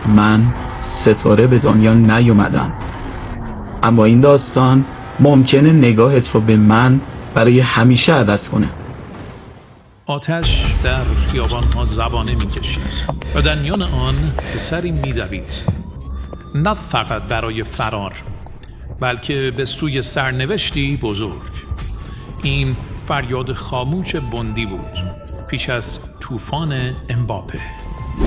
من ستاره به دنیا نیومدم. اما این داستان ممکنه نگاهت رو به من برای همیشه عوض کنه. آتش در خیابان‌ها زبانه می‌کشید و در میان آن پسری می‌دوید، نه فقط برای فرار بلکه به سوی سرنوشتی بزرگ. این فریاد خاموش بوندی بود پیش از طوفان امباپه.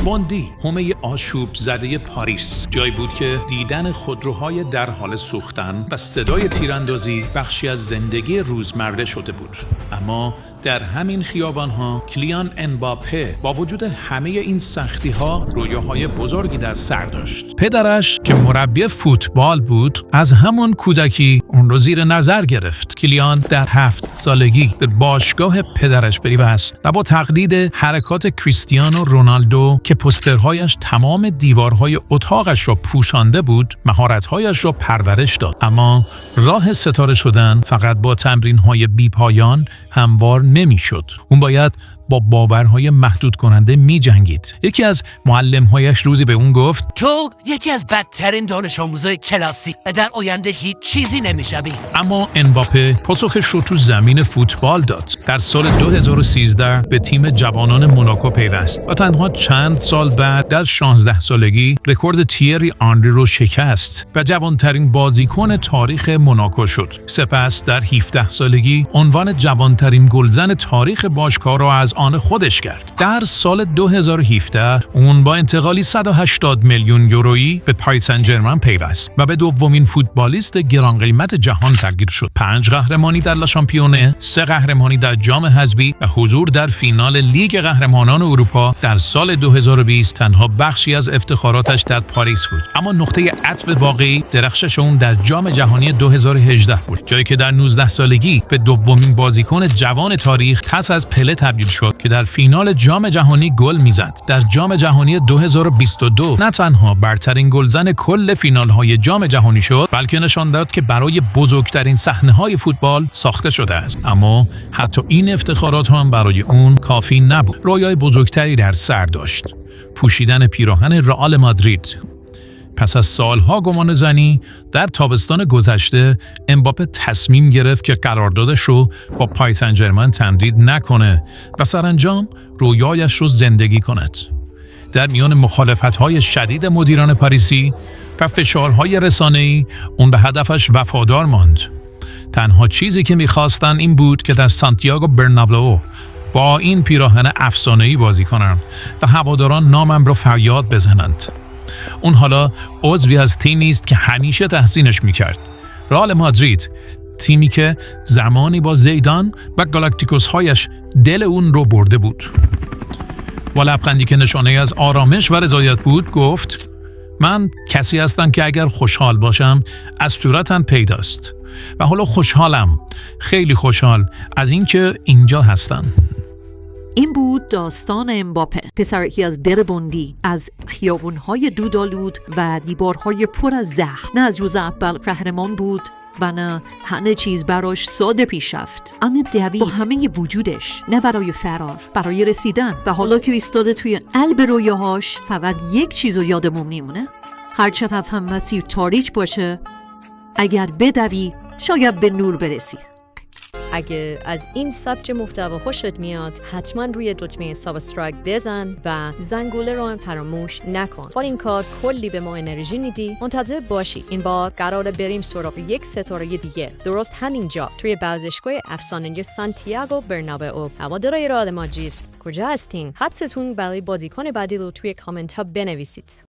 بوندی، حومه آشوب زده پاریس، جایی بود که دیدن خودروهای در حال سوختن و صدای تیراندازی بخشی از زندگی روزمره شده بود. اما در همین خیابان‌ها کلیان امباپه با وجود همه این سختی‌ها رویاهای بزرگی در سر داشت. پدرش که مربی فوتبال بود از همون کودکی اون رو زیر نظر گرفت. کلیان در 7 سالگی به باشگاه پدرش پیوست و با تقلید حرکات کریستیانو رونالدو که پوسترهایش تمام دیوارهای اتاقش را پوشانده بود مهارت‌هایش را پرورش داد. اما راه ستاره شدن فقط با تمرین‌های بی‌پایان هموار نمی‌شد. اون باید با باورهای محدود کننده می جنگید. یکی از معلم‌هایش روزی به اون گفت تو یکی از بدترین دانش آموزای کلاسی و در آینده هیچ چیزی نمی‌شوی. اما امباپه پاسخش رو تو زمین فوتبال داد. در سال 2013 به تیم جوانان موناکو پیوست و تنها چند سال بعد در 16 سالگی رکورد تیری آنری رو شکست و جوانترین بازیکن تاریخ موناکو شد. سپس در 17 سالگی عنوان جوانترین گلزن تاریخ باشگاه را از آن خودش کرد. در سال 2017 اون با انتقالی 180 میلیون یورویی به پاریس سن ژرمن پیوست و به دومین فوتبالیست گران قیمت جهان تبدیل شد. 5 قهرمانی در لاشامپیونه، 3 قهرمانی در جام حذفی و حضور در فینال لیگ قهرمانان اروپا در سال 2020 تنها بخشی از افتخاراتش در پاریس بود. اما نقطه عطف واقعی درخشش اون در جام جهانی 2018 بود، جایی که در 19 سالگی به دومین بازیکن جوان تاریخ پس از پله تبدیل شد که در فینال جام جهانی گل میزد. در جام جهانی 2022 نه تنها برترین گلزن کل فینال‌های جام جهانی شد، بلکه نشان داد که برای بزرگترین صحنه‌های فوتبال ساخته شده است. اما حتی این افتخارات هم برای اون کافی نبود. رویای بزرگتری در سر داشت: پوشیدن پیراهن رئال مادرید. پس از سالها گمان زنی در تابستان گذشته امباپه تصمیم گرفت که قراردادش رو با پاریس سن ژرمن تمدید نکنه و سرانجام رویایش رو زندگی کند. در میان مخالفت‌های شدید مدیران پاریسی و فشارهای رسانه‌ای اون به هدفش وفادار ماند. تنها چیزی که می‌خواستن این بود که در سانتیاگو برنابئو با این پیراهن افسانه‌ای بازی کنند و هواداران نامم رو فریاد بزنند. اون حالا عضوی از تیمی است که همیشه تحسینش میکرد: رئال مادرید، تیمی که زمانی با زیدان و گالاکتیکوس هایش دل اون رو برده بود. با لبخندی که نشانه از آرامش و رضایت بود گفت: من کسی هستم که اگر خوشحال باشم از صورتم پیداست و حالا خوشحالم، خیلی خوشحال از اینکه اینجا هستم. این بود داستان امباپه، پسری از بوندی، از خیابون‌های دودآلود و دیوارهای پر از زخم. نه از روز اول قهرمان بود و نه همه چیز براش ساده پیش رفت، اما دوید با همه وجودش، نه برای فرار، برای رسیدن. و حالا که ایستاده توی قلب رویاهاش فقط یک چیز رو یادمون میمونه: هر چقدر هم مسیر تاریک باشه، اگر بدوی شاید به نور برسی. اگه از این سبک محتوا خوشت میاد حتما روی دکمه سابسکرایب بزن و زنگوله رو هم فراموش نکن. با این کار کلی به ما انرژی میدی. منتظر باشی این بار قراره بریم سراغ یک ستاره دیگه، درست همینجا توی ورزشگاه افسانه‌ای سانتیاگو برنابئو. هوادارهای رئال مادرید کجا هستین؟ حدستون برای بازیکن بعدی رو توی کامنت ها بنویسید.